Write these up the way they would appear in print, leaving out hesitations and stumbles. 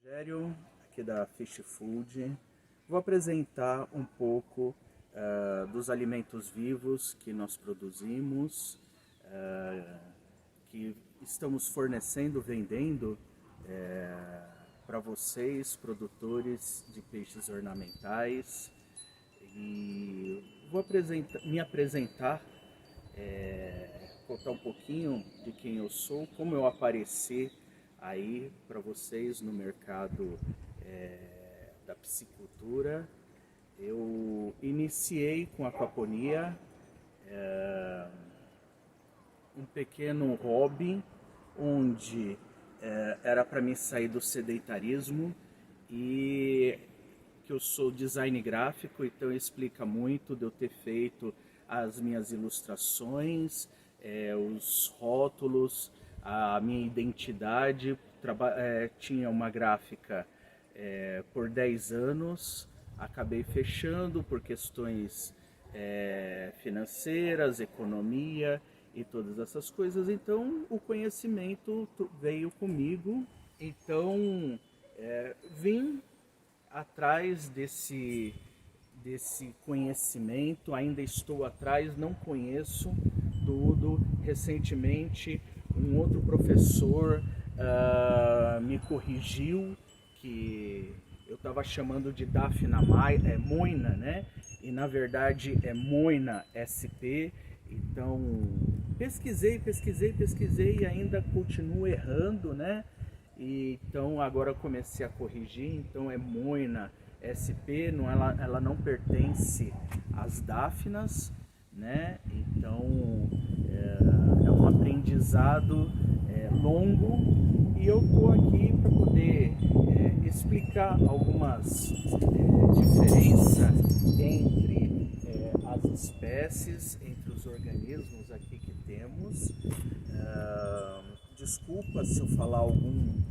Rogério, aqui da Fish Food. Vou apresentar um pouco dos alimentos vivos que nós produzimos, que estamos fornecendo, vendendo para vocês, produtores de peixes ornamentais. E vou me apresentar, contar um pouquinho de quem eu sou, como eu apareci aí para vocês no mercado da piscicultura. Eu iniciei com a aquaponia, um pequeno hobby onde era para mim sair do sedentarismo, e que eu sou design gráfico, então explica muito de eu ter feito as minhas ilustrações, os rótulos, a minha identidade. Tinha uma gráfica por 10 anos, acabei fechando por questões financeiras, economia e todas essas coisas. Então o conhecimento veio comigo, então vim atrás desse conhecimento. Ainda estou atrás, não conheço tudo. Recentemente um outro professor me corrigiu que eu estava chamando de Daphnia Moina, né? E na verdade é Moina SP. Então pesquisei e ainda continuo errando, né? E então agora eu comecei a corrigir, então é Moina SP, não, ela não pertence às Daphnas, né? Então é um aprendizado longo, e eu estou aqui para poder explicar algumas diferenças entre as espécies, entre os organismos aqui que temos. Desculpa se eu falar algum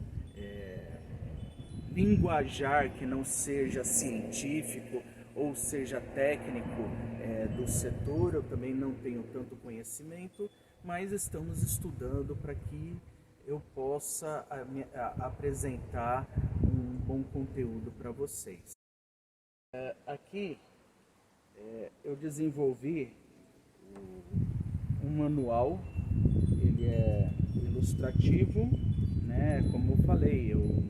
linguajar que não seja científico ou seja técnico do setor. Eu também não tenho tanto conhecimento, mas estamos estudando para que eu possa apresentar um bom conteúdo para vocês. Aqui eu desenvolvi um manual, ele é ilustrativo, né? Como eu falei, eu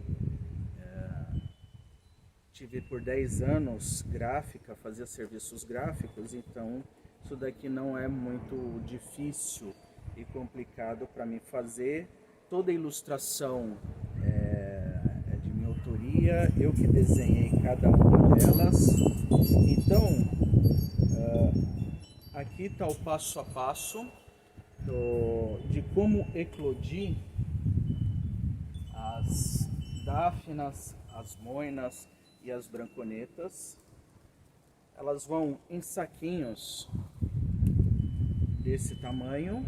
tive por 10 anos gráfica, fazia serviços gráficos, então isso daqui não é muito difícil e complicado para mim fazer. Toda a ilustração é de minha autoria, eu que desenhei cada uma delas. Então aqui está o passo a passo de como eclodir as Daphnas, as Moinas e as branconetas. Elas vão em saquinhos desse tamanho,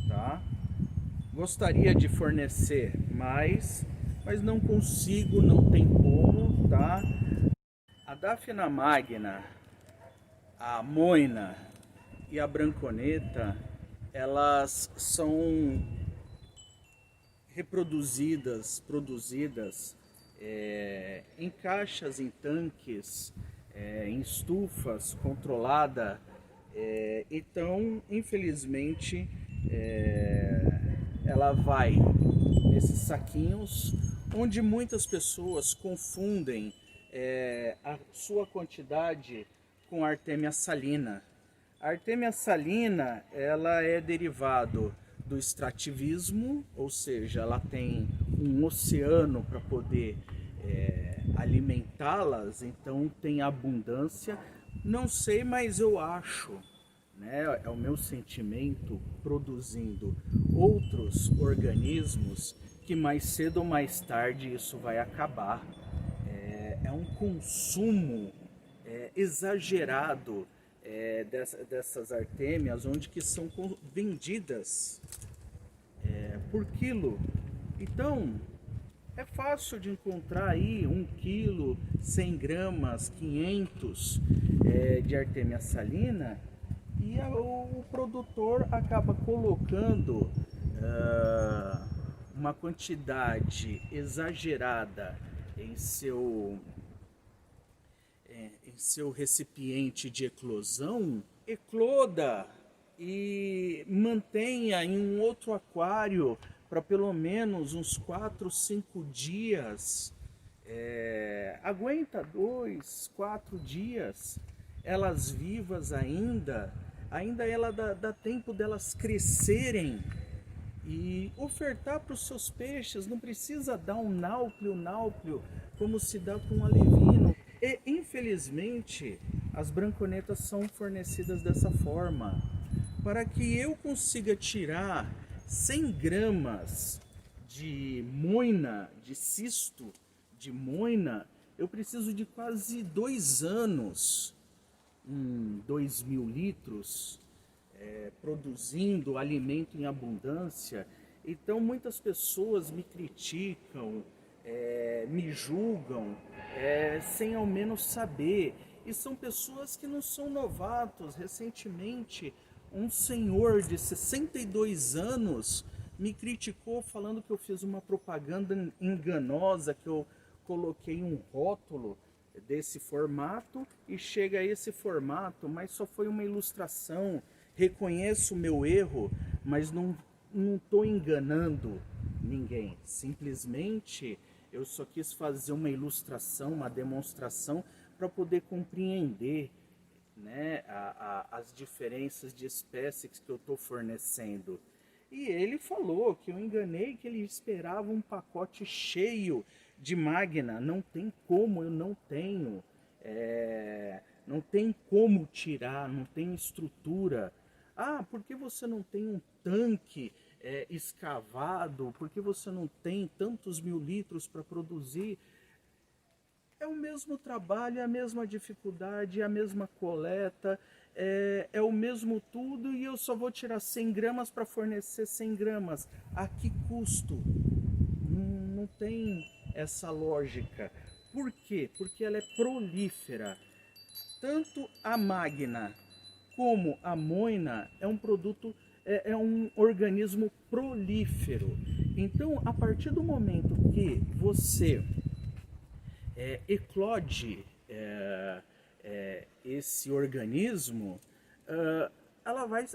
tá? Gostaria de fornecer mais, mas não consigo, não tem como, tá? A Daphna magna, a Moina e a branconeta, elas são produzidas em caixas, em tanques, em estufas, controlada. Então, infelizmente, ela vai nesses saquinhos, onde muitas pessoas confundem a sua quantidade com a Artemia salina. A Artemia salina, ela é derivado do extrativismo, ou seja, ela tem um oceano para poder alimentá-las, então tem abundância. Não sei, mas eu acho, né, é o meu sentimento, produzindo outros organismos, que mais cedo ou mais tarde isso vai acabar. É um consumo exagerado dessas artêmias, onde que são vendidas por quilo. Então é fácil de encontrar aí 1 quilo, 100 gramas, 500 de Artemia salina, e o produtor acaba colocando uma quantidade exagerada em seu recipiente de eclosão, ecloda e mantenha em um outro aquário para pelo menos uns 4, 5 dias. Aguenta 2, 4 dias, elas vivas ainda ela dá tempo delas crescerem e ofertar para os seus peixes. Não precisa dar um náuplio como se dá com um alevino. E infelizmente as branconetas são fornecidas dessa forma. Para que eu consiga tirar 100 gramas de moina, de cisto de moina, eu preciso de quase 2 anos, 2.000 litros, produzindo alimento em abundância. Então muitas pessoas me criticam, me julgam, sem ao menos saber. E são pessoas que não são novatos. Recentemente, um senhor de 62 anos me criticou falando que eu fiz uma propaganda enganosa, que eu coloquei um rótulo desse formato e chega a esse formato, mas só foi uma ilustração. Reconheço o meu erro, mas não estou enganando ninguém. Simplesmente eu só quis fazer uma ilustração, uma demonstração para poder compreender, né, as diferenças de espécies que eu estou fornecendo. E ele falou que eu enganei, que ele esperava um pacote cheio de Magna. Não tem como, eu não tenho. Não tem como tirar, não tem estrutura. Ah, por que você não tem um tanque escavado? Por que você não tem tantos 1.000 litros para produzir? É o mesmo trabalho, é a mesma dificuldade, é a mesma coleta, é o mesmo tudo, e eu só vou tirar 100 gramas para fornecer 100 gramas. A que custo? Não tem essa lógica. Por quê? Porque ela é prolífera. Tanto a Magna como a moina é um produto, é um organismo prolífero. Então, a partir do momento que você eclode esse organismo, ela vai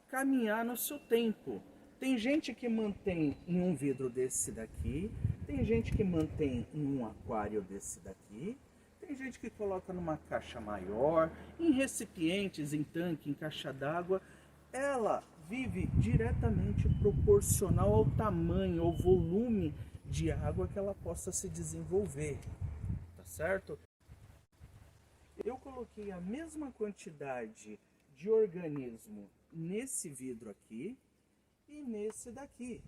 caminhar no seu tempo. Tem gente que mantém em um vidro desse daqui, tem gente que mantém em um aquário desse daqui, tem gente que coloca numa caixa maior, em recipientes, em tanque, em caixa d'água. Ela vive diretamente proporcional ao tamanho, ao volume de água que ela possa se desenvolver. Certo? Eu coloquei a mesma quantidade de organismo nesse vidro aqui e nesse daqui.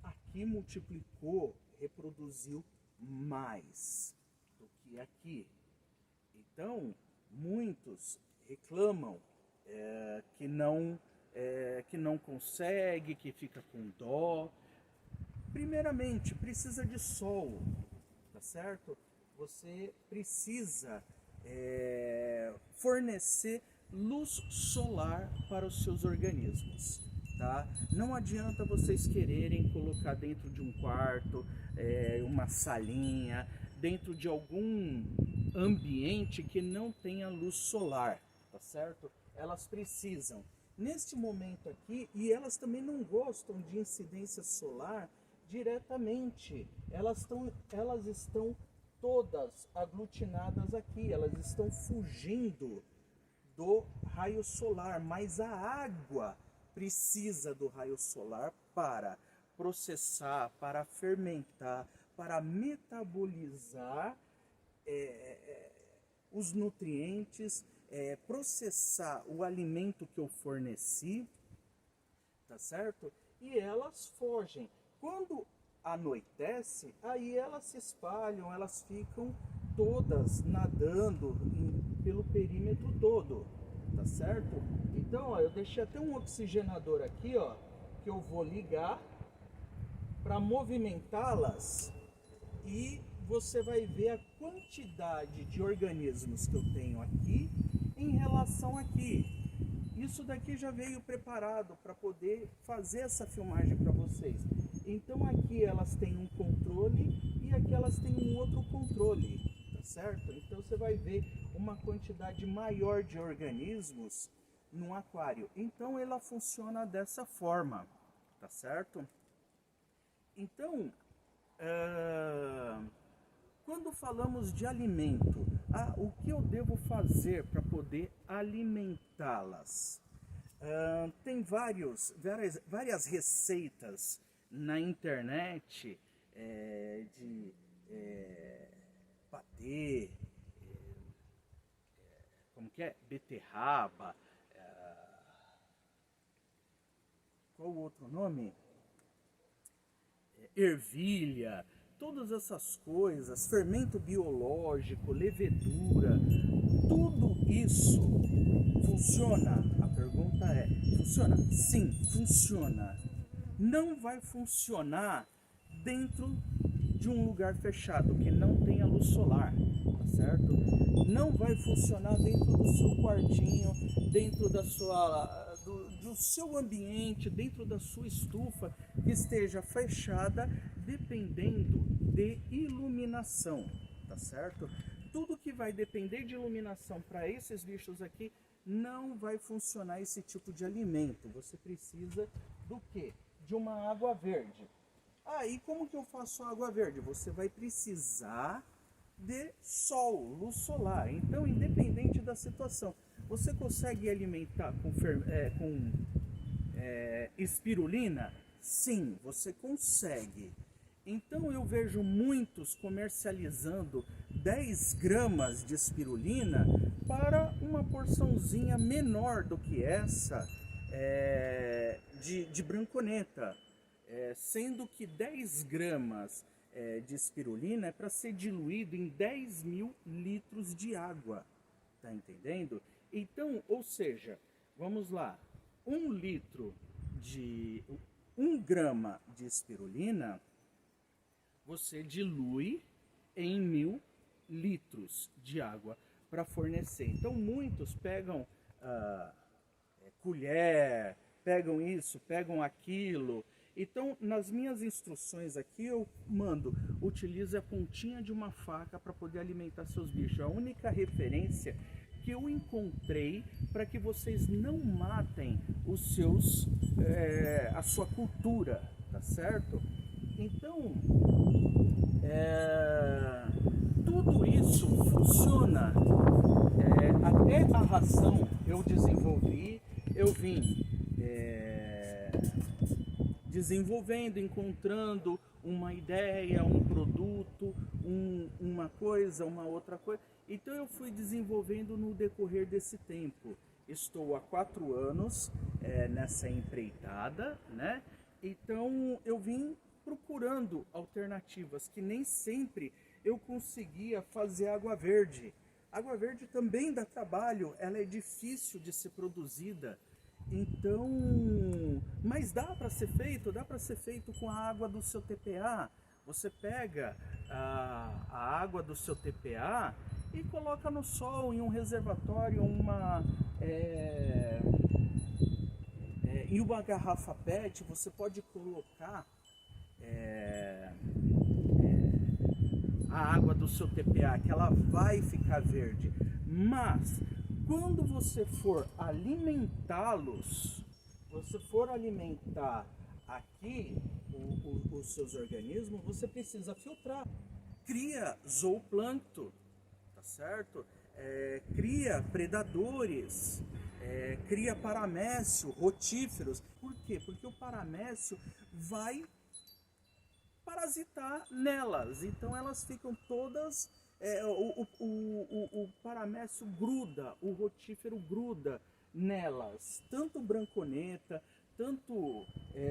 Aqui multiplicou, reproduziu mais do que aqui. Então, muitos reclamam que não consegue, que fica com dó. Primeiramente, precisa de sol, tá certo? Você precisa fornecer luz solar para os seus organismos, tá? Não adianta vocês quererem colocar dentro de um quarto, uma salinha, dentro de algum ambiente que não tenha luz solar, tá certo? Elas precisam, neste momento aqui, e elas também não gostam de incidência solar diretamente. Elas estão todas aglutinadas aqui, elas estão fugindo do raio solar, mas a água precisa do raio solar para processar, para fermentar, para metabolizar os nutrientes, processar o alimento que eu forneci, tá certo? E elas fogem. Quando anoitece, aí elas se espalham, elas ficam todas nadando pelo perímetro todo, tá certo? Então, ó, eu deixei até um oxigenador aqui, ó, que eu vou ligar para movimentá-las e você vai ver a quantidade de organismos que eu tenho aqui em relação aqui. Isso daqui já veio preparado para poder fazer essa filmagem para vocês. Então aqui elas têm um controle e aqui elas têm um outro controle, tá certo? Então você vai ver uma quantidade maior de organismos no aquário. Então ela funciona dessa forma, tá certo? Então, quando falamos de alimento, o que eu devo fazer para poder alimentá-las? Tem várias receitas na internet de patê, como que é? Beterraba, qual o outro nome? Ervilha, todas essas coisas, fermento biológico, levedura, tudo isso funciona? A pergunta é, funciona? Sim, funciona. Não vai funcionar dentro de um lugar fechado, que não tenha luz solar, tá certo? Não vai funcionar dentro do seu quartinho, dentro da do seu ambiente, dentro da sua estufa, que esteja fechada, dependendo de iluminação, tá certo? Tudo que vai depender de iluminação para esses bichos aqui, não vai funcionar esse tipo de alimento. Você precisa do quê? De uma água verde. E como que eu faço água verde? Você vai precisar de sol, luz solar. Então, independente da situação, você consegue alimentar com espirulina? Sim, você consegue. Então eu vejo muitos comercializando 10 gramas de espirulina para uma porçãozinha menor do que essa de branconeta. Sendo que 10 gramas de espirulina é para ser diluído em 10.000 litros de água. Tá entendendo? Então, ou seja, vamos lá, 1 grama de espirulina, você dilui em 1.000 litros de água para fornecer. Então muitos pegam colher, pegam isso, pegam aquilo. Então nas minhas instruções aqui eu mando, utilize a pontinha de uma faca para poder alimentar seus bichos. A única referência que eu encontrei para que vocês não matem a sua cultura, tá certo? Então, tudo isso funciona. Até a ração eu desenvolvi, eu vim desenvolvendo, encontrando uma ideia, um produto, uma coisa, uma outra coisa. Então eu fui desenvolvendo no decorrer desse tempo. Estou há 4 anos nessa empreitada, né? Então eu vim procurando alternativas, que nem sempre eu conseguia fazer água verde. Água verde também dá trabalho, ela é difícil de ser produzida. Então, mas dá para ser feito com a água do seu TPA. Você pega a água do seu TPA e coloca no sol, em um reservatório, em uma garrafa PET, você pode colocar a água do seu TPA, que ela vai ficar verde. Mas quando você for alimentá-los, você for alimentar aqui os seus organismos, você precisa filtrar. Cria zooplâncton, tá certo? Cria predadores, cria paramécio, rotíferos. Por quê? Porque o paramécio vai parasitar nelas, então elas ficam todas, o paramécio gruda, o rotífero gruda nelas, tanto branconeta, tanto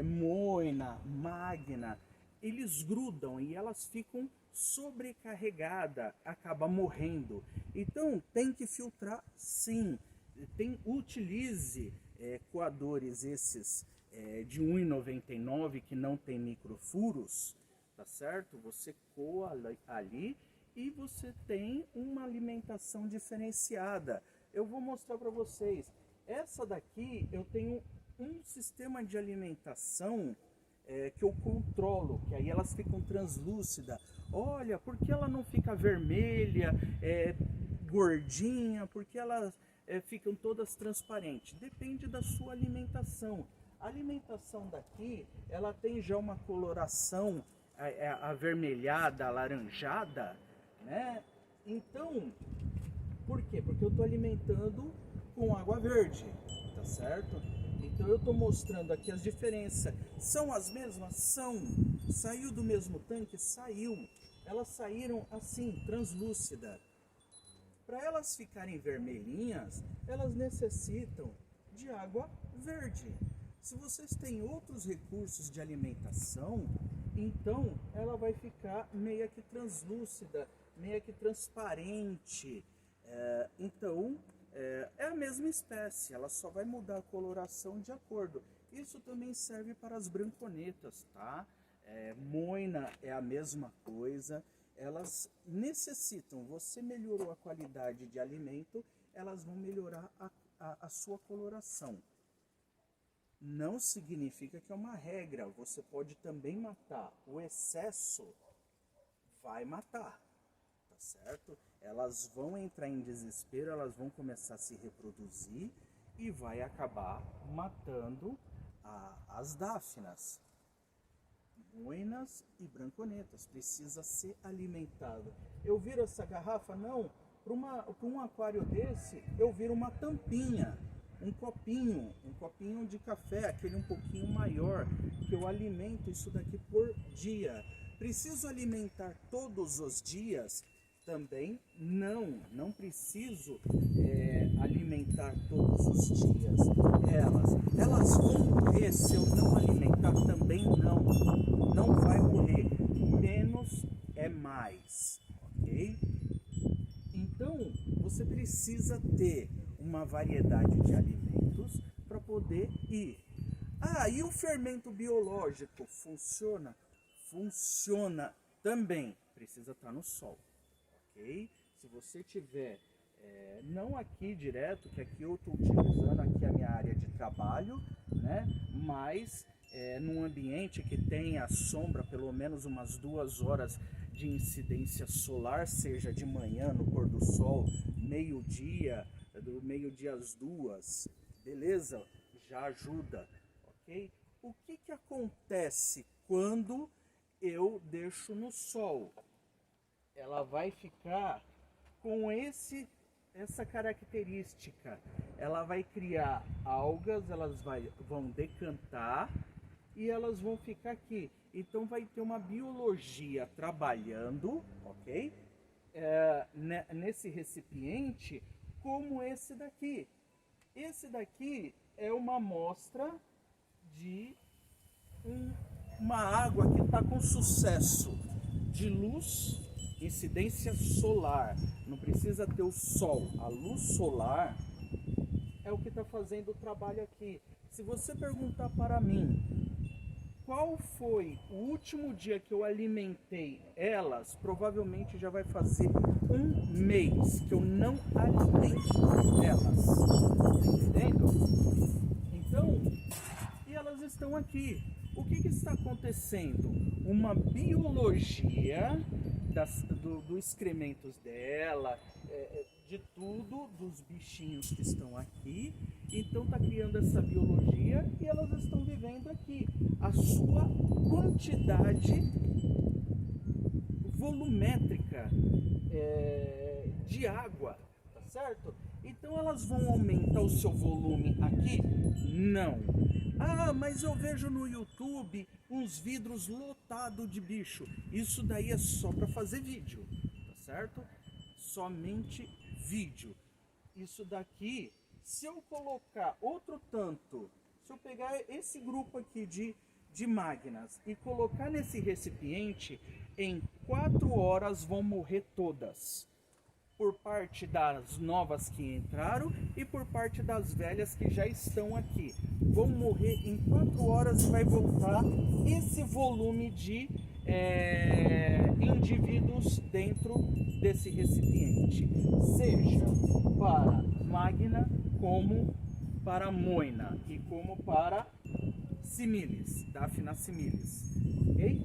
moina, magna, eles grudam e elas ficam sobrecarregadas, acaba morrendo. Então tem que filtrar sim, utilize coadores esses de 1,99 que não tem microfuros, tá certo? Você coa ali e você tem uma alimentação diferenciada. Eu vou mostrar para vocês. Essa daqui eu tenho um sistema de alimentação que eu controlo, que aí elas ficam translúcidas. olha, por que ela não fica vermelha, gordinha, por que elas ficam todas transparentes? Depende da sua alimentação. A alimentação daqui, ela tem já uma coloração avermelhada, alaranjada, né? Então, por quê? Porque eu estou alimentando com água verde, tá certo? Então eu estou mostrando aqui as diferenças. São as mesmas? São. Saiu do mesmo tanque? Saiu. Elas saíram assim, translúcida. Para elas ficarem vermelhinhas, elas necessitam de água verde. Se vocês têm outros recursos de alimentação, então ela vai ficar meio que translúcida, meio que transparente. Então, é a mesma espécie, ela só vai mudar a coloração de acordo. Isso também serve para as branconetas, tá? Moina é a mesma coisa. Elas necessitam, você melhorou a qualidade de alimento, elas vão melhorar a sua coloração. Não significa que é uma regra, você pode também matar. O excesso vai matar, tá certo? Elas vão entrar em desespero, elas vão começar a se reproduzir e vai acabar matando as dáfinas. Moinas e branconetas, precisa ser alimentado. Eu viro essa garrafa? Não. Para um aquário desse, eu viro uma tampinha, um copinho de café, aquele um pouquinho maior, que eu alimento isso daqui por dia. Preciso alimentar todos os dias? Também não preciso alimentar todos os dias. Elas vão morrer se eu não alimentar? Também não vai morrer. Menos é mais, ok? Então, você precisa ter uma variedade de alimentos para poder ir. E o fermento biológico funciona? Funciona também. Precisa estar no sol, ok? Se você tiver, não aqui direto, que aqui eu estou utilizando aqui a minha área de trabalho, né? Mas num ambiente que tenha sombra, pelo menos umas 2 horas de incidência solar, seja de manhã no pôr do sol, meio-dia, do meio-dia às 2, beleza? Já ajuda, ok? O que acontece quando eu deixo no sol? Ela vai ficar com essa característica. Ela vai criar algas, elas vão decantar e elas vão ficar aqui. Então vai ter uma biologia trabalhando, ok? Nesse recipiente, como esse daqui. Esse daqui é uma amostra de uma água que está com sucesso de luz, incidência solar. Não precisa ter o sol. A luz solar é o que está fazendo o trabalho aqui. Se você perguntar para mim qual foi o último dia que eu alimentei elas, provavelmente já vai fazer 1 mês que eu não alimento elas. Tá entendendo? Então, e elas estão aqui. O que está acontecendo? Uma biologia dos excrementos dela, de tudo, dos bichinhos que estão aqui. Então está criando essa biologia e elas estão vivendo aqui. A sua quantidade volumétrica de água, tá certo? Então elas vão aumentar o seu volume aqui? Não. Mas eu vejo no YouTube uns vidros lotados de bicho. Isso daí é só para fazer vídeo, tá certo? Somente vídeo. Isso daqui, se eu colocar outro tanto, se eu pegar esse grupo aqui de máquinas e colocar nesse recipiente, em 4 horas vão morrer todas. Por parte das novas que entraram e por parte das velhas que já estão aqui. Vão morrer em 4 horas e vai voltar esse volume de indivíduos dentro desse recipiente. Seja para Magna, como para Moina e como para Similis, Daphna similis, ok?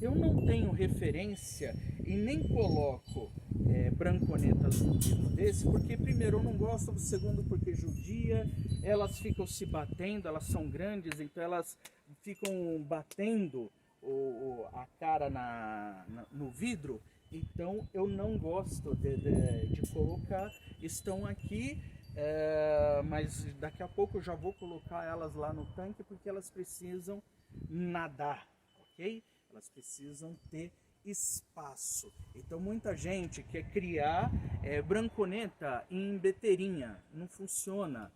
eu não tenho referência e nem coloco branconetas num vidro desse, porque primeiro eu não gosto, segundo porque judia, elas ficam se batendo, elas são grandes, então elas ficam batendo a cara no vidro, então eu não gosto de colocar. Estão aqui, mas daqui a pouco eu já vou colocar elas lá no tanque, porque elas precisam nadar, ok? Elas precisam ter espaço. Então muita gente quer criar branconeta em beteirinha, não funciona,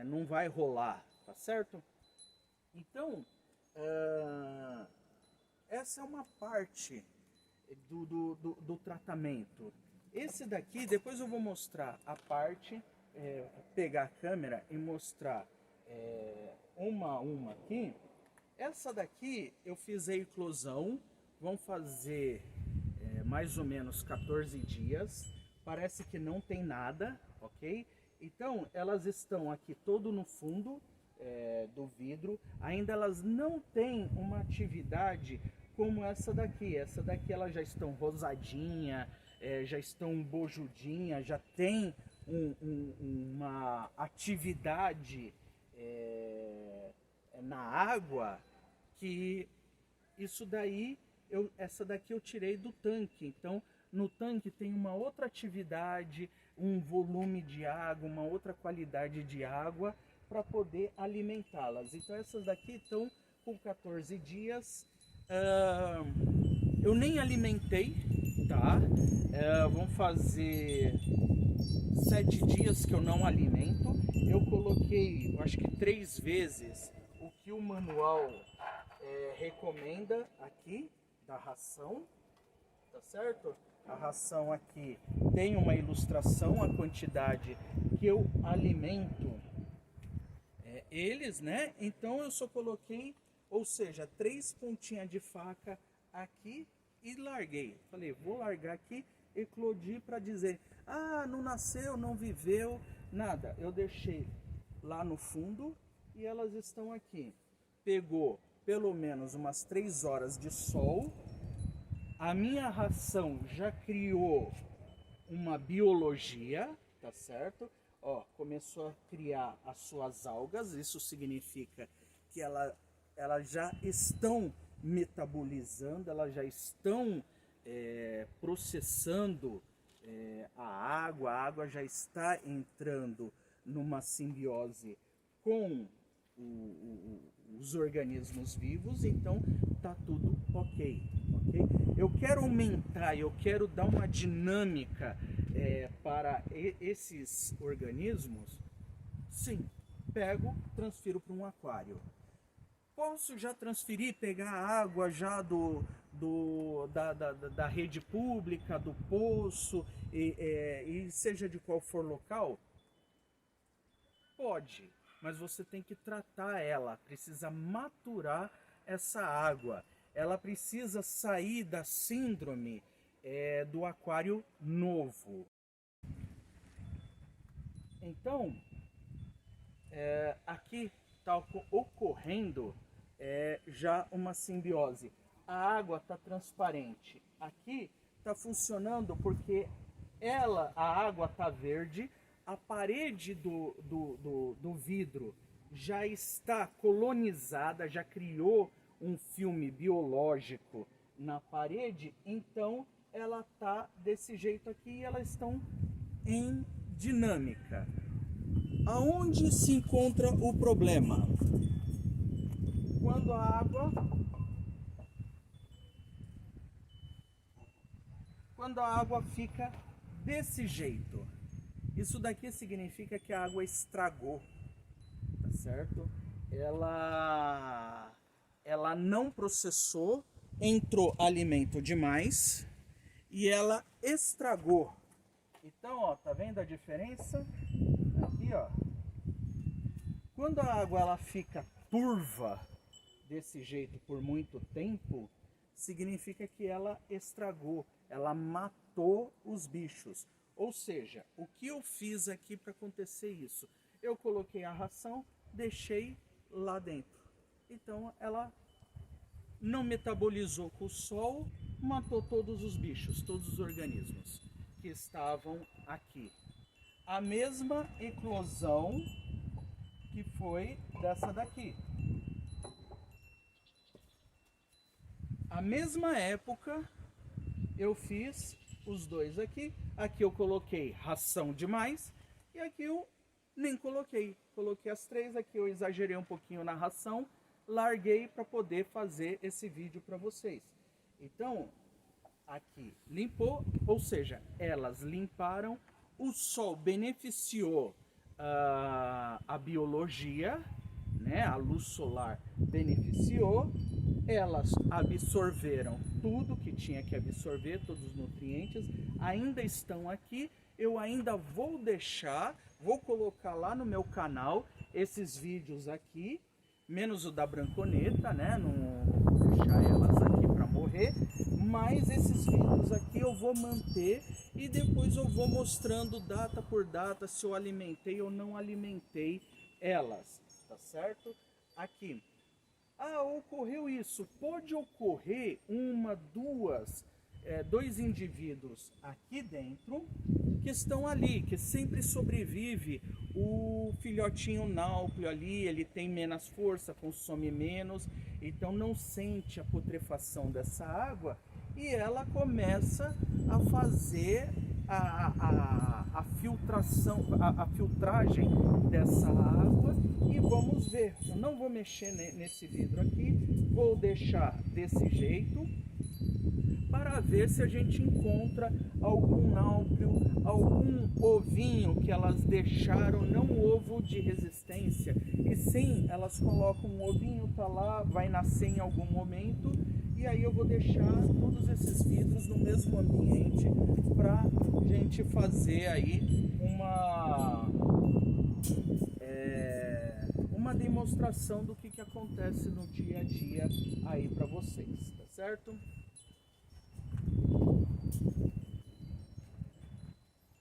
não vai rolar, tá certo? Então essa é uma parte do tratamento. Esse daqui, depois eu vou mostrar a parte, pegar a câmera e mostrar uma a uma aqui. Essa daqui eu fiz a eclosão, vão fazer mais ou menos 14 dias, parece que não tem nada, ok? Então elas estão aqui todo no fundo do vidro, ainda elas não têm uma atividade como essa daqui. Essa daqui elas já estão rosadinha, já estão bojudinha, já tem uma atividade na água, que isso daí, essa daqui eu tirei do tanque. Então no tanque tem uma outra atividade, um volume de água, uma outra qualidade de água para poder alimentá-las. Então essas daqui estão com 14 dias. Eu nem alimentei, tá? Vão fazer 7 dias que eu não alimento. Eu coloquei, eu acho que 3 vezes o que o manual recomenda aqui da ração, tá certo? A ração aqui tem uma ilustração, a quantidade que eu alimento eles, né? Então eu só coloquei, ou seja, 3 pontinhas de faca aqui e larguei. Falei, vou largar aqui, eclodi para dizer, ah, não nasceu, não viveu, nada. Eu deixei lá no fundo e elas estão aqui. Pegou pelo menos umas 3 horas de sol. A minha ração já criou uma biologia, tá certo? Ó, começou a criar as suas algas, isso significa que elas já estão metabolizando, elas já estão processando a água já está entrando numa simbiose com os organismos vivos, então tá tudo ok, ok? Eu quero aumentar, eu quero dar uma dinâmica para esses organismos. Sim, pego, transfiro para um aquário. Posso já transferir, pegar a água já da rede pública, do poço, e seja de qual for local? Pode, mas você tem que tratar ela, precisa maturar essa água. Ela precisa sair da síndrome do aquário novo. Então, aqui está ocorrendo já uma simbiose. A água está transparente. Aqui está funcionando porque a água está verde, a parede do vidro já está colonizada, já criou um filme biológico na parede, então ela está desse jeito aqui e elas estão em dinâmica. Aonde se encontra o problema? Quando a água fica desse jeito. Isso daqui significa que a água estragou, tá certo? Ela não processou, entrou alimento demais e ela estragou. Então, ó, tá vendo a diferença? Aqui, ó. Quando a água ela fica turva desse jeito por muito tempo, significa que ela estragou, ela matou os bichos. Ou seja, o que eu fiz aqui para acontecer isso? Eu coloquei a ração, deixei lá dentro. Então ela não metabolizou com o sol, matou todos os bichos, todos os organismos que estavam aqui. A mesma eclosão que foi dessa daqui. A mesma época eu fiz os dois aqui. Aqui eu coloquei ração demais e aqui eu nem coloquei. Coloquei as três, aqui eu exagerei um pouquinho na ração, larguei para poder fazer esse vídeo para vocês. Então, aqui limpou, ou seja, elas limparam, o sol beneficiou a biologia, né? A luz solar beneficiou, elas absorveram tudo que tinha que absorver, todos os nutrientes, ainda estão aqui. Eu ainda vou deixar, vou colocar lá no meu canal esses vídeos aqui, menos o da branconeta, né? Não vou deixar elas aqui para morrer, mas esses vídeos aqui eu vou manter e depois eu vou mostrando data por data se eu alimentei ou não alimentei elas, tá certo? Aqui. Ah, ocorreu isso. Pode ocorrer dois indivíduos aqui dentro que estão ali, que sempre sobrevive. O filhotinho náuplio ali, ele tem menos força, consome menos, então não sente a putrefação dessa água e ela começa a fazer a filtração, a filtragem dessa água. E vamos ver, eu não vou mexer nesse vidro aqui, vou deixar desse jeito para ver se a gente encontra algum náuplio, algum ovinho que elas deixaram, não ovo de resistência, e sim, elas colocam um ovinho, tá lá, vai nascer em algum momento, e aí eu vou deixar todos esses vidros no mesmo ambiente para gente fazer aí uma demonstração do que acontece no dia a dia aí para vocês, tá certo?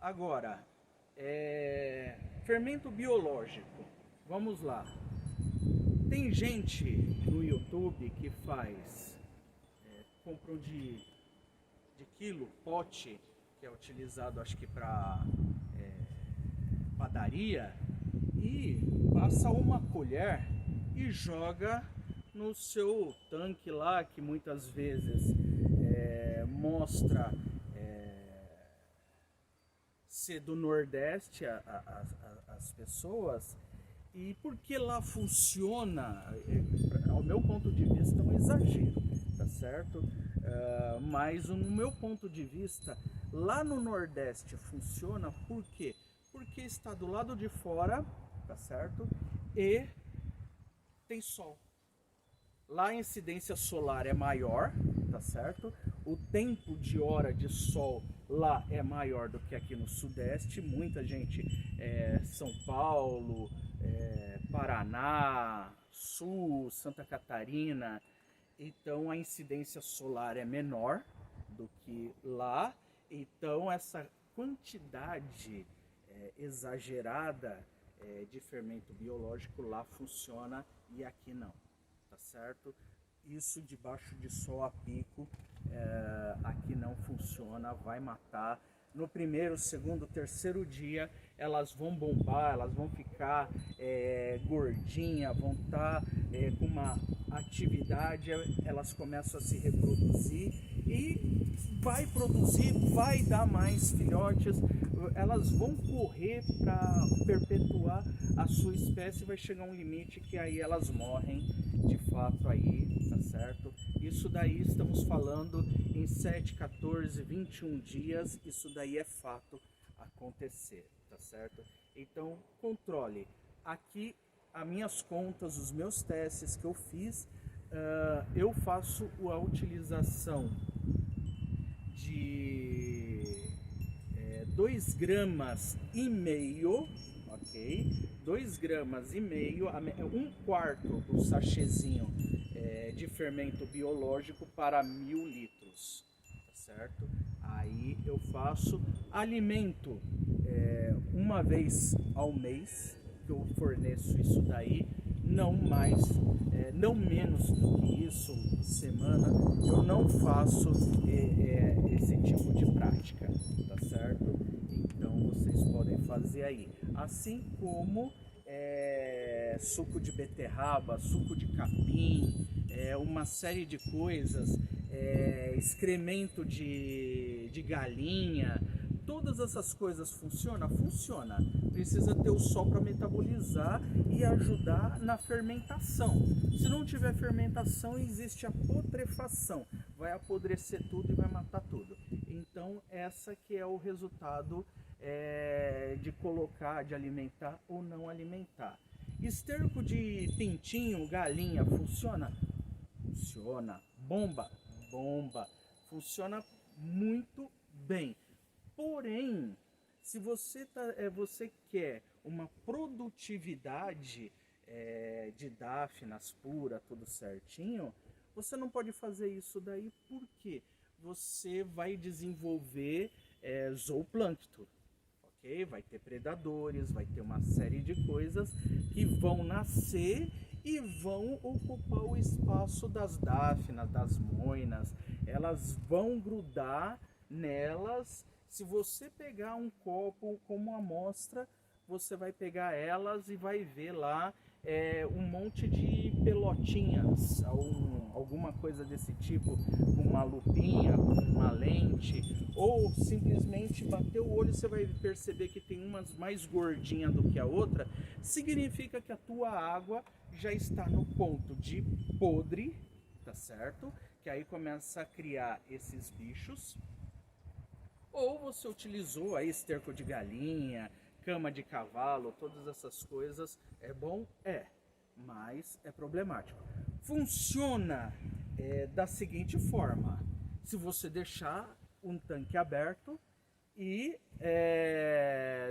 Agora, fermento biológico, vamos lá. Tem gente no YouTube que faz, compram de quilo, pote, que é utilizado acho que para padaria, e passa uma colher e joga no seu tanque lá, que muitas vezes mostra ser do Nordeste as pessoas. E porque lá funciona, ao meu ponto de vista, é um exagero, tá certo? Mas no meu ponto de vista, lá no Nordeste funciona, por quê? Porque está do lado de fora, tá certo? E tem sol. Lá a incidência solar é maior, tá certo? O tempo de hora de sol lá é maior do que aqui no Sudeste. Muita gente, São Paulo, Paraná, Sul, Santa Catarina, então a incidência solar é menor do que lá. Então essa quantidade exagerada de fermento biológico lá funciona e aqui não, tá certo? Isso debaixo de sol a pico, aqui não funciona, vai matar. No primeiro, segundo, terceiro dia elas vão bombar, elas vão ficar gordinhas, vão estar com uma atividade, elas começam a se reproduzir e vai produzir, vai dar mais filhotes, elas vão correr para perpetuar a sua espécie, vai chegar um limite que aí elas morrem de fato aí, tá certo? Isso daí estamos falando em 7, 14, 21 dias, isso daí é fato acontecer, tá certo? Então controle. Aqui as minhas contas, os meus testes que eu fiz, eu faço a utilização de 2,5 gramas, ok? 2,5 gramas, um quarto do sachêzinho de fermento biológico para 1000 litros, tá certo? Aí eu faço, alimento uma vez ao mês, que eu forneço isso daí, não mais, não menos do que isso, semana, eu não faço esse tipo de prática, tá certo? Então vocês podem fazer aí. Assim como suco de beterraba, suco de capim, uma série de coisas, excremento de galinha, todas essas coisas funcionam? Funciona. Precisa ter o sol para metabolizar e ajudar na fermentação. Se não tiver fermentação, existe a putrefação. Vai apodrecer tudo e vai matar tudo. Então, essa que é o resultado de colocar, de alimentar ou não alimentar. Esterco de pintinho, galinha, funciona? Funciona. Bomba? Bomba. Funciona muito bem. Porém, se você quer uma produtividade de dáfinas pura, tudo certinho, você não pode fazer isso daí porque você vai desenvolver zooplâncton. Okay? Vai ter predadores, vai ter uma série de coisas que vão nascer e vão ocupar o espaço das dáfinas, das moinas. Elas vão grudar nelas. Se você pegar um copo como amostra, você vai pegar elas e vai ver lá um monte de pelotinhas, alguma coisa desse tipo, com uma lupinha, com uma lente, ou simplesmente bater o olho e você vai perceber que tem umas mais gordinhas do que a outra, significa que a tua água já está no ponto de podre, tá certo? Que aí começa a criar esses bichos. Ou você utilizou aí esterco de galinha, cama de cavalo, todas essas coisas. É bom? É, mas é problemático. Funciona da seguinte forma: se você deixar um tanque aberto e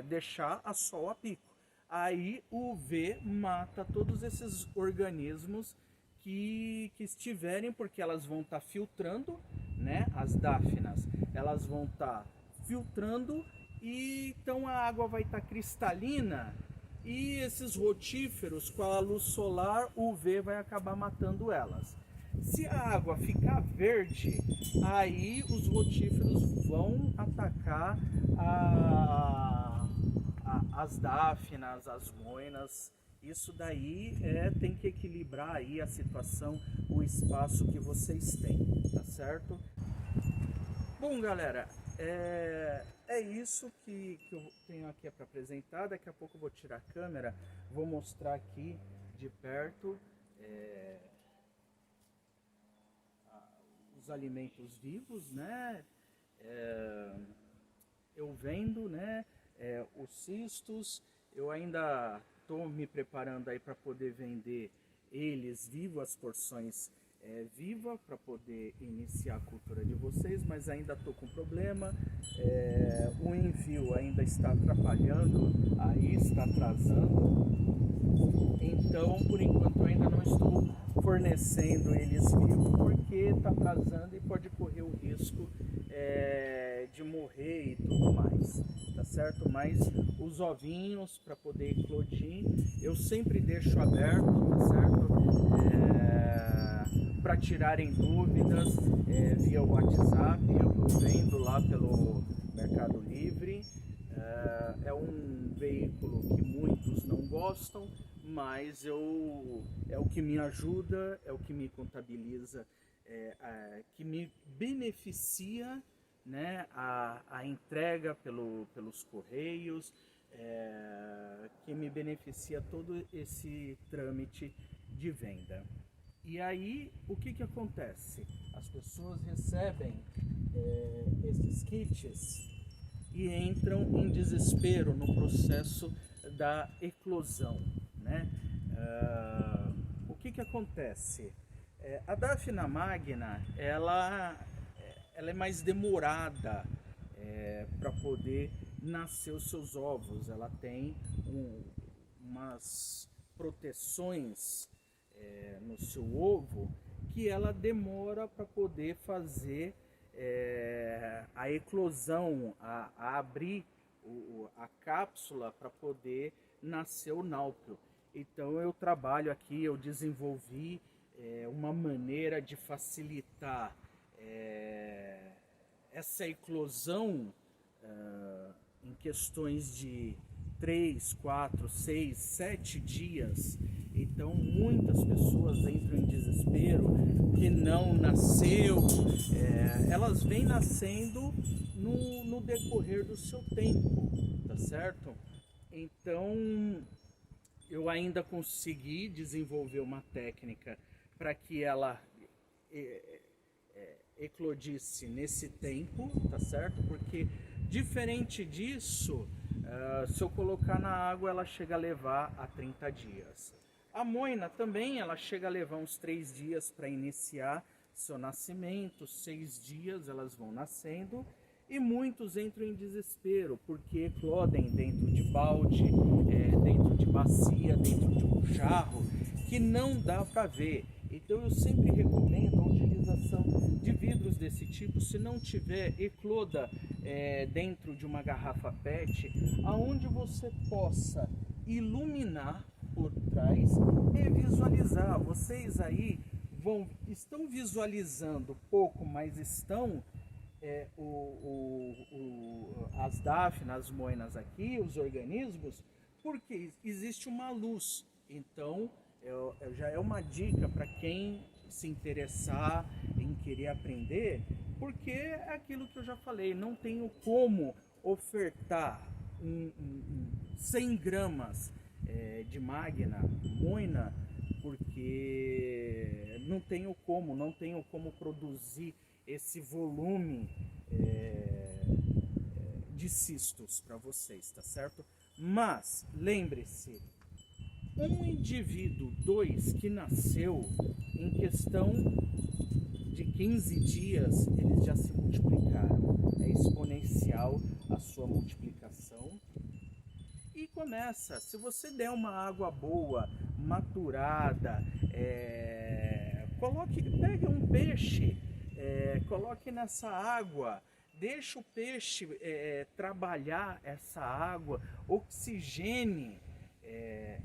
deixar a sol a pico, aí o UV mata todos esses organismos que estiverem, porque elas vão estar filtrando, né? As dáfinas, elas vão estar filtrando e então a água vai estar cristalina e esses rotíferos, com a luz solar, o UV vai acabar matando elas. Se a água ficar verde, aí os rotíferos vão atacar as dáfinas, as moinas. Isso daí tem que equilibrar aí a situação, o espaço que vocês têm, tá certo? Bom, galera, é isso que eu tenho aqui para apresentar. Daqui a pouco eu vou tirar a câmera, vou mostrar aqui de perto os alimentos vivos, né? Eu vendo, né? Os cistos. Eu ainda estou me preparando aí para poder vender eles vivos, as porções viva, para poder iniciar a cultura de vocês, mas ainda estou com problema. O envio ainda está atrapalhando, aí está atrasando. Então, por enquanto, eu ainda não estou fornecendo eles vivos, porque está atrasando e pode correr o risco de morrer e tudo mais, tá certo? Mas os ovinhos, para poder eclodir, eu sempre deixo aberto, tá certo? Para tirarem dúvidas via WhatsApp, eu vendo lá pelo Mercado Livre. É um veículo que muitos não gostam, mas é o que me ajuda, é o que me contabiliza, que me beneficia, né, a entrega pelos correios, que me beneficia todo esse trâmite de venda. E aí, o que acontece? As pessoas recebem esses kits e entram em desespero no processo da eclosão, né? O que acontece? A Daphnia magna, ela é mais demorada para poder nascer os seus ovos. Ela tem umas proteções no seu ovo que ela demora para poder fazer a eclosão, a abrir a cápsula para poder nascer o náupio. Então eu trabalho aqui, eu desenvolvi uma maneira de facilitar essa eclosão em questões de 3, 4, 6, 7 dias. Então muitas pessoas entram em desespero que não nasceu, elas vêm nascendo no decorrer do seu tempo, tá certo? Então eu ainda consegui desenvolver uma técnica para que ela eclodisse nesse tempo, tá certo? Porque diferente disso, se eu colocar na água, ela chega a levar a 30 dias. A moina também, ela chega a levar uns 3 dias para iniciar seu nascimento, 6 dias elas vão nascendo, e muitos entram em desespero porque eclodem dentro de balde, dentro de bacia, dentro de um jarro, que não dá para ver. Então eu sempre recomendo a utilização de vidros desse tipo. Se não tiver, ecloda dentro de uma garrafa PET, aonde você possa iluminar por trás e visualizar. Vocês aí estão visualizando pouco, mas estão as dáfinas, as moinas aqui, os organismos, porque existe uma luz. Então já é uma dica para quem se interessar em querer aprender, porque é aquilo que eu já falei, não tenho como ofertar 100 gramas de magna, moina, porque não tenho como produzir esse volume de cistos para vocês, tá certo? Mas lembre-se, um indivíduo, 2 que nasceu, em questão de 15 dias, eles já se multiplicaram. É exponencial a sua multiplicação. E começa, se você der uma água boa, maturada, pegue um peixe, coloque nessa água, deixe o peixe trabalhar essa água, oxigene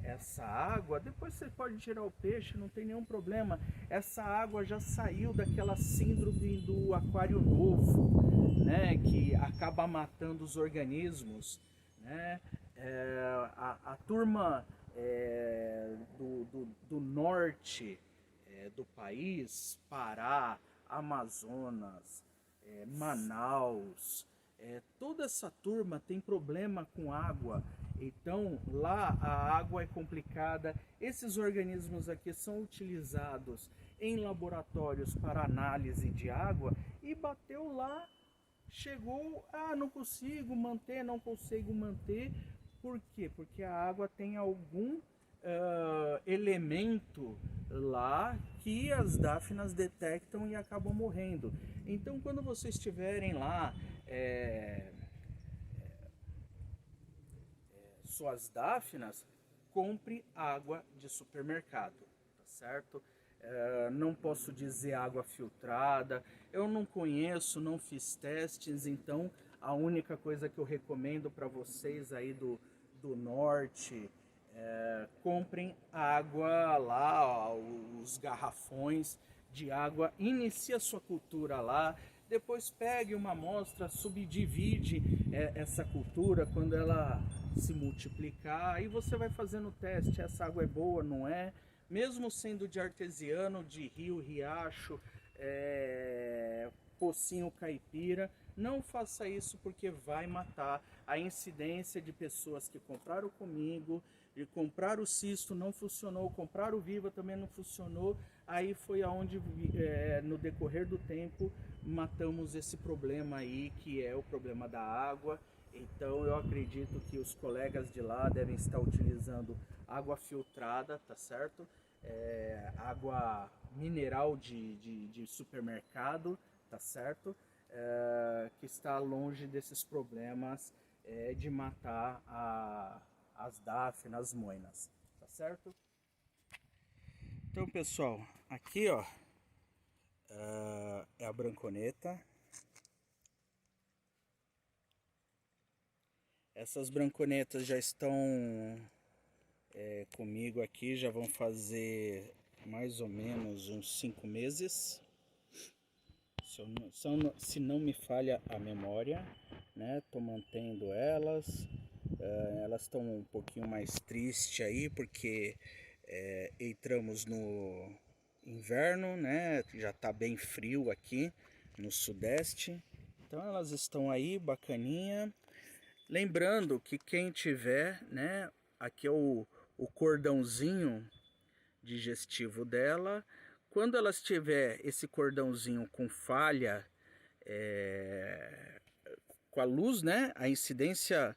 essa água, depois você pode tirar o peixe, não tem nenhum problema. Essa água já saiu daquela síndrome do aquário novo, né, que acaba matando os organismos, né? A turma do norte do país, Pará, Amazonas, Manaus, toda essa turma tem problema com água. Então lá a água é complicada. Esses organismos aqui são utilizados em laboratórios para análise de água e bateu lá, chegou, não consigo manter, não consigo manter. Por quê? Porque a água tem algum elemento lá que as dáfinas detectam e acabam morrendo. Então quando vocês estiverem lá suas dáfinas, compre água de supermercado, tá certo? Não posso dizer água filtrada, eu não conheço, não fiz testes, então a única coisa que eu recomendo para vocês aí do norte, comprem água lá, ó, os garrafões de água, inicie a sua cultura lá, depois pegue uma amostra, subdivide essa cultura quando ela se multiplicar, aí você vai fazendo o teste, essa água é boa, não é? Mesmo sendo de artesiano, de rio, riacho, pocinho caipira, não faça isso porque vai matar a incidência de pessoas que compraram comigo, e compraram o cisto, não funcionou, compraram o Viva, também não funcionou, aí foi aonde no decorrer do tempo matamos esse problema aí, que é o problema da água. Então eu acredito que os colegas de lá devem estar utilizando água filtrada, tá certo? Água mineral de supermercado, tá certo? Que está longe desses problemas de matar as dáfinas, as moinas, tá certo? Então pessoal, aqui ó, é a branconeta. Essas branconetas já estão comigo aqui já vão fazer mais ou menos uns 5 meses. Se não me falha a memória, né? Tô mantendo elas. Elas estão um pouquinho mais tristes aí, porque entramos no inverno, né? Já tá bem frio aqui no sudeste. Então elas estão aí, bacaninha. Lembrando que quem tiver, né? Aqui é o cordãozinho digestivo dela. Quando elas tiver esse cordãozinho com falha, com a luz, né? A incidência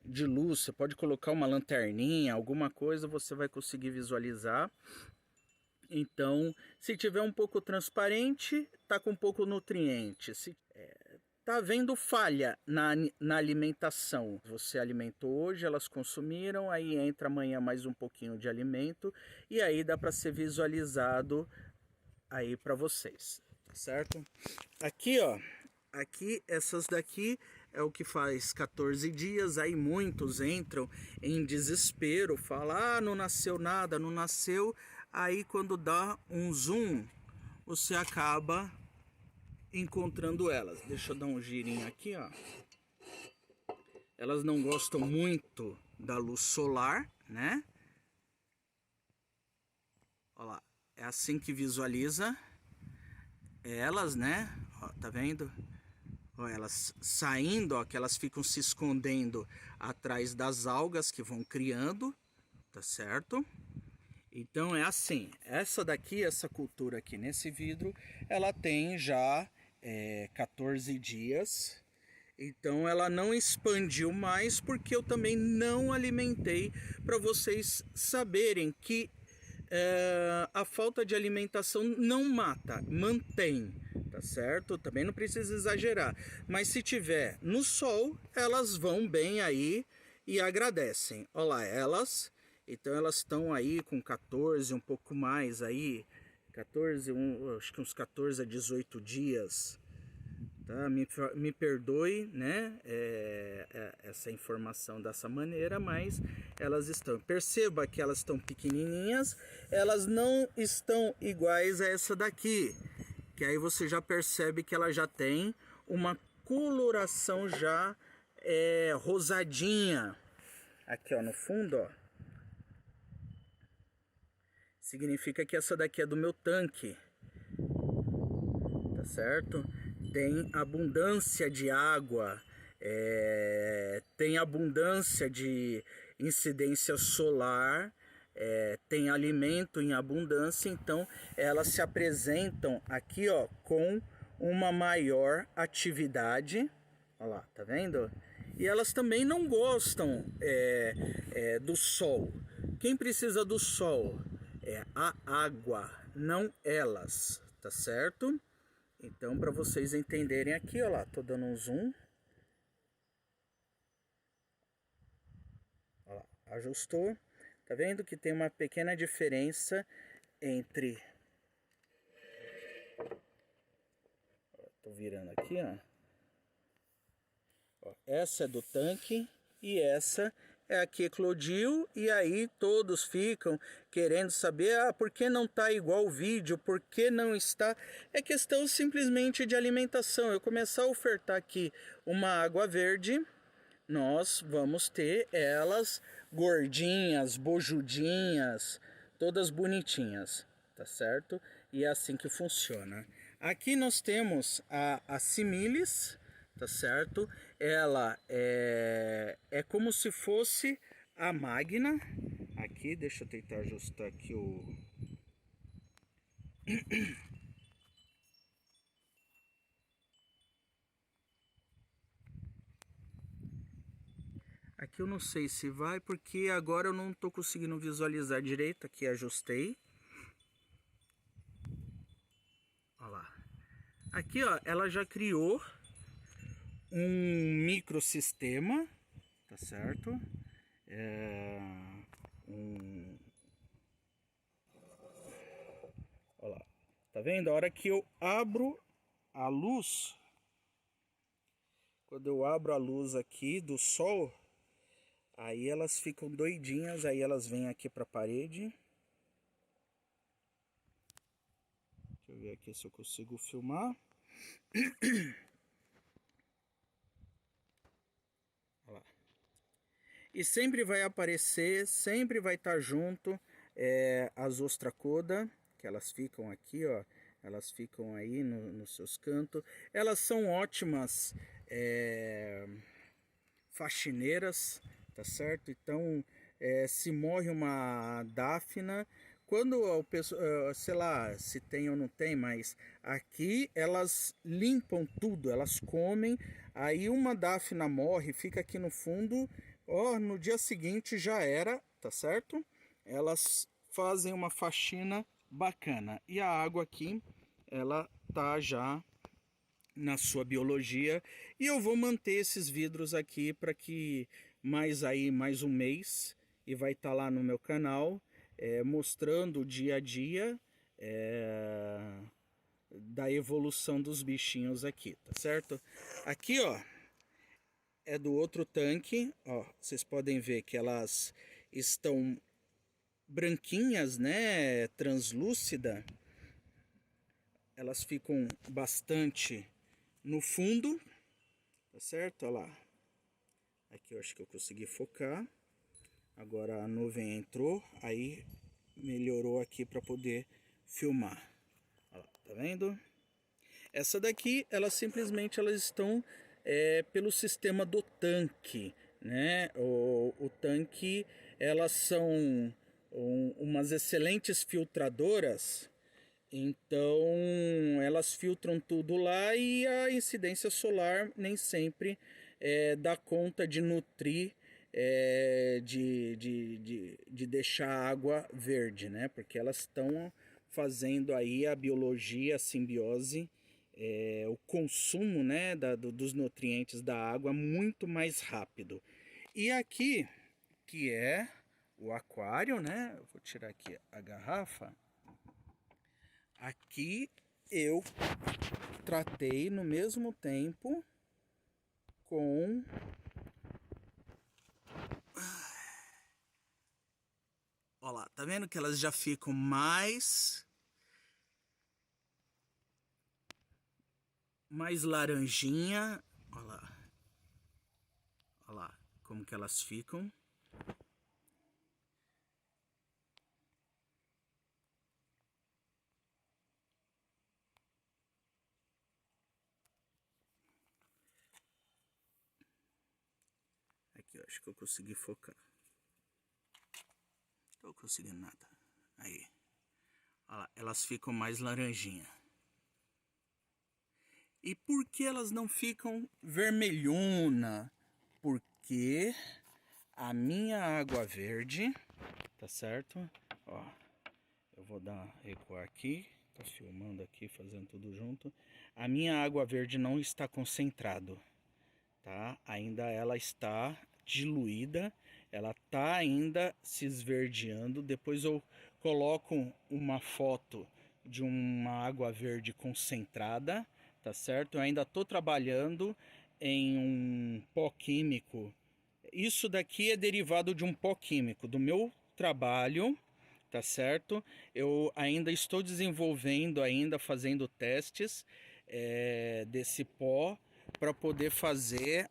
de luz, você pode colocar uma lanterninha, alguma coisa, você vai conseguir visualizar. Então, se tiver um pouco transparente, tá com pouco nutriente. Se tá havendo falha na alimentação, você alimentou hoje, elas consumiram, aí entra amanhã mais um pouquinho de alimento e aí dá para ser visualizado aí para vocês, tá certo? Aqui, ó, aqui essas daqui é o que faz 14 dias, aí muitos entram em desespero, falam, ah, não nasceu nada, não nasceu, aí quando dá um zoom, você acaba encontrando elas. Deixa eu dar um girinho aqui, ó. Elas não gostam muito da luz solar, né? Olha lá, é assim que visualiza elas, né? Ó, tá vendo? Ó, elas saindo, ó, que elas ficam se escondendo atrás das algas que vão criando, tá certo? Então é assim, essa daqui, essa cultura aqui nesse vidro, ela tem já 14 dias. Então ela não expandiu mais porque eu também não alimentei, para vocês saberem que a falta de alimentação não mata, mantém, tá certo? Também não precisa exagerar, mas se tiver no sol, elas vão bem aí e agradecem. Olha lá, elas, então elas estão aí com 14, um pouco mais aí, 14, acho que uns 14 a 18 dias. Tá? Me perdoe, né, essa informação dessa maneira, mas elas estão. Perceba que elas estão pequenininhas, elas não estão iguais a essa daqui, que aí você já percebe que ela já tem uma coloração já rosadinha. Aqui, ó, no fundo, ó. Significa que essa daqui é do meu tanque, tá certo? Tem abundância de água, tem abundância de incidência solar, tem alimento em abundância, então elas se apresentam aqui, ó, com uma maior atividade. Olha lá, tá vendo? E elas também não gostam do sol. Quem precisa do sol é a água, não elas, tá certo? Então, para vocês entenderem aqui, ó lá, tô dando um zoom. Ó lá, ajustou. Tá vendo que tem uma pequena diferença entre... Tô virando aqui, ó. Essa é do tanque e essa é a que eclodiu, e aí todos ficam querendo saber, ah, por que não está igual o vídeo, por que não está... É questão simplesmente de alimentação. Eu começar a ofertar aqui uma água verde, nós vamos ter elas gordinhas, bojudinhas, todas bonitinhas, tá certo? E é assim que funciona. Aqui nós temos a Similis, tá certo? Ela é como se fosse a Magna. Aqui, deixa eu tentar ajustar aqui o... Aqui eu não sei se vai, porque agora eu não tô conseguindo visualizar direito. Aqui ajustei. Olha lá. Aqui, ó, ela já criou um microsistema, tá certo? Olha lá, tá vendo? A hora que eu abro a luz, quando eu abro a luz aqui do sol, Aí elas ficam doidinhas, aí elas vêm aqui para a parede. Deixa eu ver aqui se eu consigo filmar. Olha lá. E sempre vai aparecer, sempre vai estar junto as ostracoda, que elas ficam aqui, ó. Elas ficam aí nos seus cantos. Elas são ótimas faxineiras, tá certo? Então, se morre uma dáfna, quando o pessoal, sei lá, se tem ou não tem, mas aqui elas limpam tudo, elas comem, aí uma dáfna morre, fica aqui no fundo, ó, no dia seguinte já era, tá certo? Elas fazem uma faxina bacana. E a água aqui, ela tá já na sua biologia, e eu vou manter esses vidros aqui para que mais um mês, e vai estar lá no meu canal mostrando o dia a dia da evolução dos bichinhos aqui, tá certo? Aqui, ó, é do outro tanque, ó, vocês podem ver que elas estão branquinhas, né, translúcida. Elas ficam bastante no fundo, tá certo? Olha lá. Aqui eu acho que eu consegui focar. Agora a nuvem entrou, aí melhorou aqui para poder filmar. Olha lá, tá vendo? Essa daqui, elas simplesmente elas estão pelo sistema do tanque, né? O tanque, elas são umas excelentes filtradoras. Então elas filtram tudo lá e a incidência solar nem sempre dá conta de nutrir, de deixar a água verde, né? Porque elas estão fazendo aí a biologia, a simbiose, o consumo, né, dos nutrientes da água muito mais rápido. E aqui, que é o aquário, né? Eu vou tirar aqui a garrafa. Aqui eu tratei no mesmo tempo com olha lá, tá vendo que elas já ficam mais laranjinha, olha lá como que elas ficam. Aqui eu acho que eu consegui focar. Não tô conseguindo nada. Aí. Olha lá, elas ficam mais laranjinha. E por que elas não ficam vermelhona? Porque a minha água verde, tá certo? Ó, eu vou dar recuar aqui. Tá filmando aqui, fazendo tudo junto. A minha água verde não está concentrado, tá? Ainda ela está diluída, ela tá ainda se esverdeando. Depois eu coloco uma foto de uma água verde concentrada, tá certo? Eu ainda tô trabalhando em um pó químico. Isso daqui é derivado de um pó químico do meu trabalho, tá certo? Eu ainda estou desenvolvendo, ainda fazendo testes desse pó, para poder fazer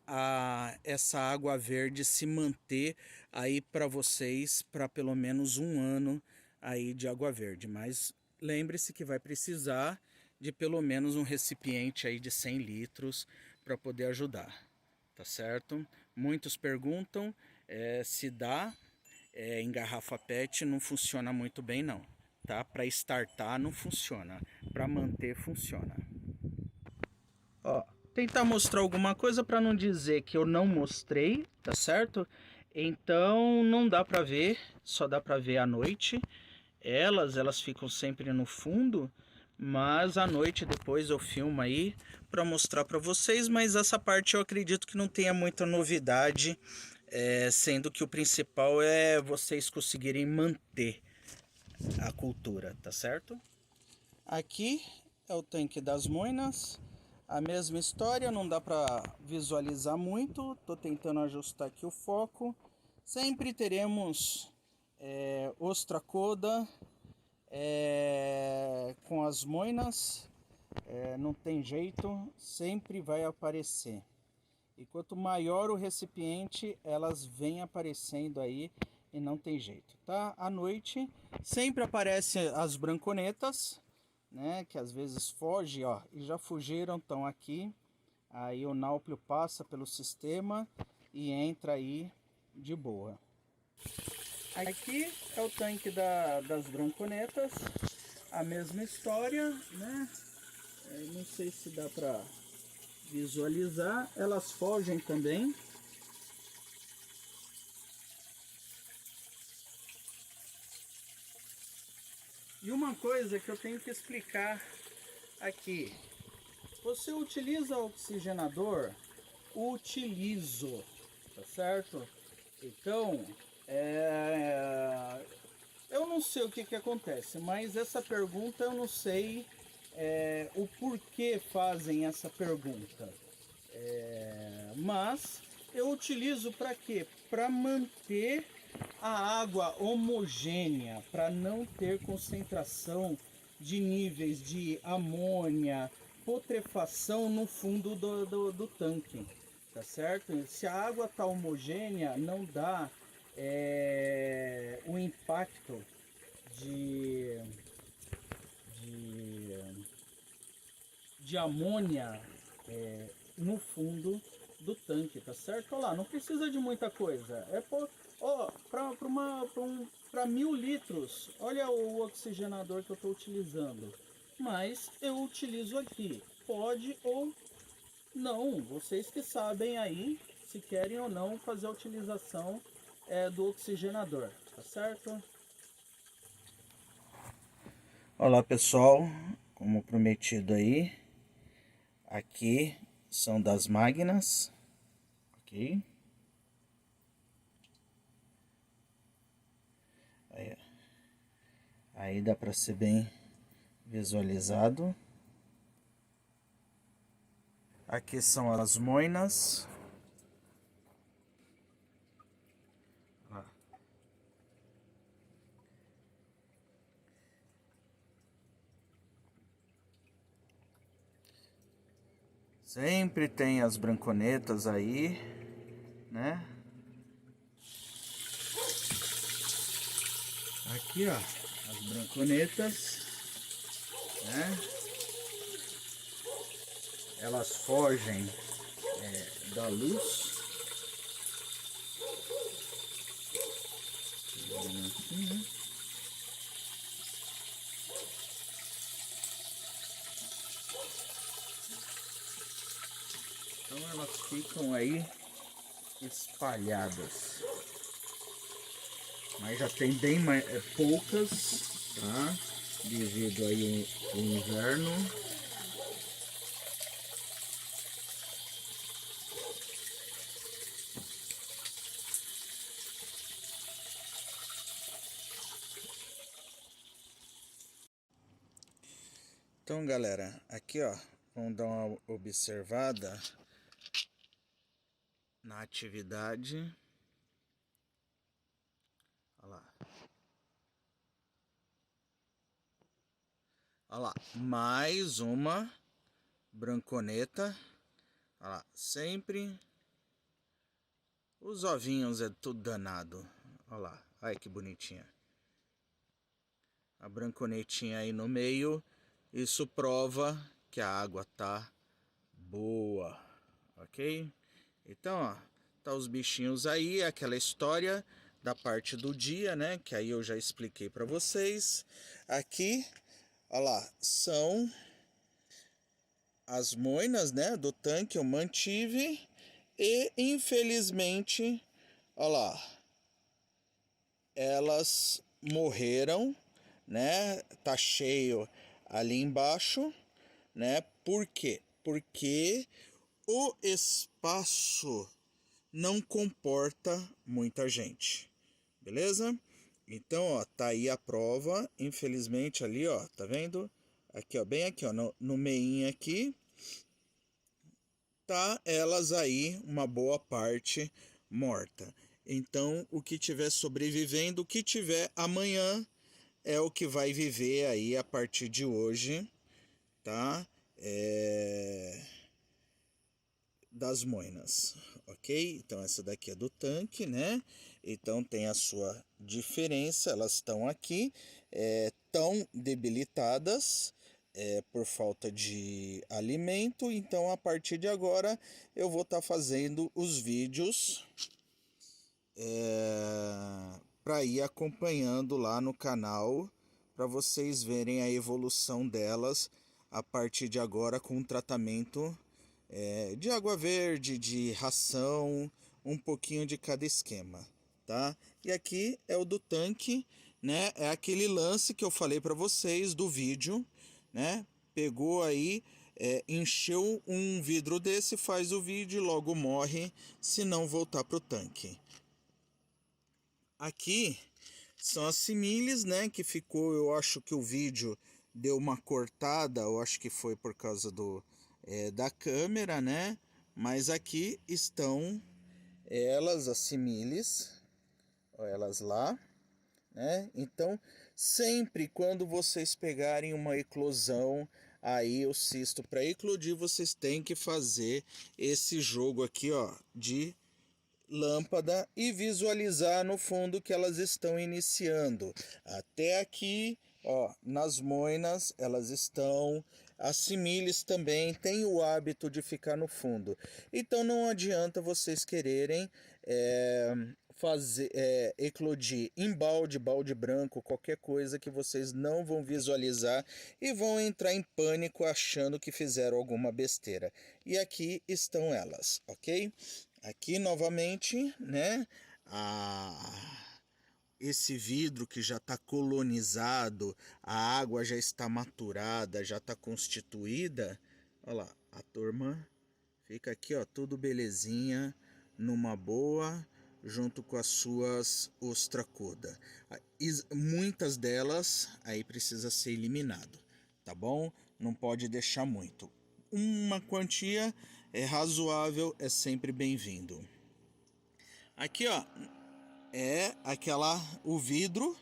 essa água verde se manter aí para vocês para pelo menos um ano aí de água verde. Mas lembre-se que vai precisar de pelo menos um recipiente aí de 100 litros para poder ajudar, tá certo? Muitos perguntam se dá em garrafa PET. Não funciona muito bem não, tá? Para startar não funciona, para manter funciona. Ó, tentar mostrar alguma coisa para não dizer que eu não mostrei, tá certo? Então não dá para ver, só dá para ver à noite. Elas ficam sempre no fundo, mas à noite depois eu filmo aí para mostrar para vocês. Mas essa parte eu acredito que não tenha muita novidade, sendo que o principal é vocês conseguirem manter a cultura, tá certo? Aqui é o tanque das moinas. A mesma história, não dá para visualizar muito. Tô tentando ajustar aqui o foco. Sempre teremos ostracoda com as moinas, não tem jeito, sempre vai aparecer. E quanto maior o recipiente, elas vêm aparecendo aí e não tem jeito, tá? À noite sempre aparecem as branconetas, né? Que às vezes foge, ó, e já fugiram, estão aqui. Aí o náuplio passa pelo sistema e entra aí de boa. Aqui é o tanque das branconetas, a mesma história, né? Não sei se dá para visualizar, elas fogem também. E uma coisa que eu tenho que explicar aqui, você utiliza oxigenador? Utilizo, tá certo? Então, eu não sei o que acontece, mas essa pergunta eu não sei o porquê fazem essa pergunta. Mas eu utilizo para quê? Para manter a água homogênea, para não ter concentração de níveis de amônia, putrefação no fundo do tanque, tá certo? Se a água está homogênea, não dá o impacto de amônia no fundo do tanque, tá certo? Olha lá, não precisa de muita coisa. Para 1000 litros, olha o oxigenador que eu estou utilizando. Mas eu utilizo aqui. Pode ou não, vocês que sabem aí se querem ou não fazer a utilização do oxigenador, tá certo? Olá pessoal, como prometido aí, aqui são das máquinas, ok? Aí dá para ser bem visualizado. Aqui são as moinas. Sempre tem as branconetas aí, né? Aqui, ó, as branconetas, né? Elas fogem da luz. Assim, né? Então elas ficam aí espalhadas. Mas já tem bem mais, poucas, tá? Devido aí o inverno. Então, galera, aqui ó, vamos dar uma observada na atividade. Olha lá. Olha lá, mais uma branconeta. Olha lá, sempre os ovinhos é tudo danado. Olha lá, olha que bonitinha. A branconetinha aí no meio, isso prova que a água tá boa, ok? Então, ó, tá os bichinhos aí, aquela história da parte do dia, né? Que aí eu já expliquei para vocês. Aqui, olha lá, são as moinas, né, do tanque eu mantive e infelizmente, olha lá, elas morreram, né? Tá cheio ali embaixo, né? Por quê? Porque o espaço não comporta muita gente, beleza? Então, ó, tá aí a prova, infelizmente ali, ó, tá vendo? Aqui, ó, bem aqui, ó, no meinho aqui, tá elas aí, uma boa parte morta. Então, o que tiver sobrevivendo, o que tiver amanhã é o que vai viver aí a partir de hoje, tá? Das moinas, ok? Então essa daqui é do tanque, né? Então tem a sua diferença, elas estão aqui, tão debilitadas por falta de alimento. Então a partir de agora eu vou estar fazendo os vídeos para ir acompanhando lá no canal, para vocês verem a evolução delas a partir de agora com o tratamento de água verde, de ração, um pouquinho de cada esquema, tá? E aqui é o do tanque, né? É aquele lance que eu falei para vocês do vídeo, né? Pegou aí, encheu um vidro desse, faz o vídeo e logo morre se não voltar pro tanque. Aqui são as similes, né? Que ficou, eu acho que o vídeo deu uma cortada, eu acho que foi por causa da câmera, né? Mas aqui estão elas, as similes, olha elas lá, né? Então, sempre quando vocês pegarem uma eclosão, aí o cisto para eclodir, vocês têm que fazer esse jogo aqui, ó, de lâmpada e visualizar no fundo que elas estão iniciando. Até aqui, ó, nas moinas elas estão, as similes também têm o hábito de ficar no fundo. Então não adianta vocês quererem fazer eclodir em balde branco, qualquer coisa que vocês não vão visualizar e vão entrar em pânico achando que fizeram alguma besteira. E aqui estão elas, ok? Aqui novamente, né, esse vidro que já está colonizado, a água já está maturada, já está constituída. Olha lá, a turma fica aqui, ó, tudo belezinha, numa boa, junto com as suas ostracuda. Muitas delas aí precisa ser eliminado, tá bom? Não pode deixar muito. Uma quantia razoável é sempre bem-vindo. Aqui, ó, é o vidro,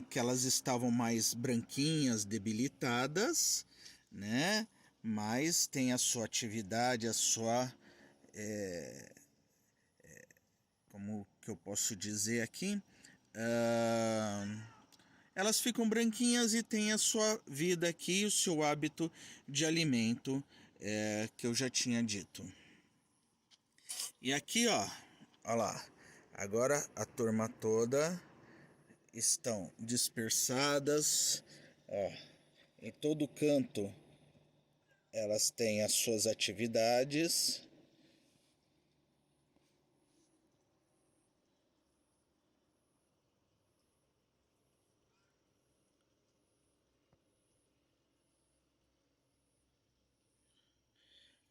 que elas estavam mais branquinhas, debilitadas, né? Mas tem a sua atividade, a sua, como que eu posso dizer aqui, elas ficam branquinhas e têm a sua vida aqui, o seu hábito de alimento, que eu já tinha dito. E aqui, ó, olha lá, agora a turma toda estão dispersadas, ó, em todo canto elas têm as suas atividades.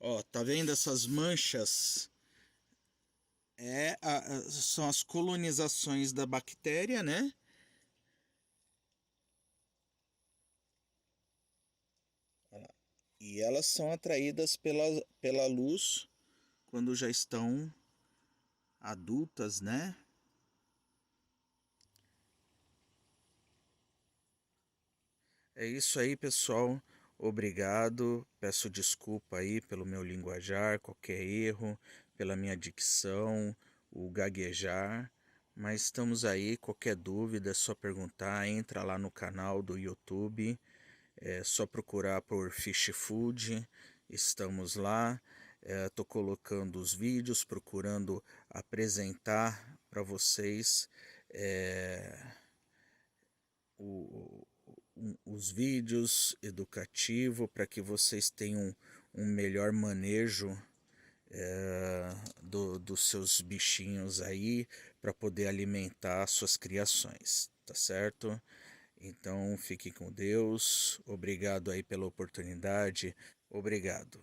Ó, tá vendo essas manchas? São as colonizações da bactéria, né? E elas são atraídas pela luz quando já estão adultas, né? É isso aí, pessoal. Obrigado. Peço desculpa aí pelo meu linguajar, qualquer erro, pela minha dicção, o gaguejar. Mas estamos aí, qualquer dúvida é só perguntar, entra lá no canal do YouTube, é só procurar por Fish Food, estamos lá. Estou colocando os vídeos, procurando apresentar para vocês os vídeos educativos para que vocês tenham um melhor manejo dos seus bichinhos aí para poder alimentar suas criações, tá certo? Então fique com Deus, obrigado aí pela oportunidade, obrigado.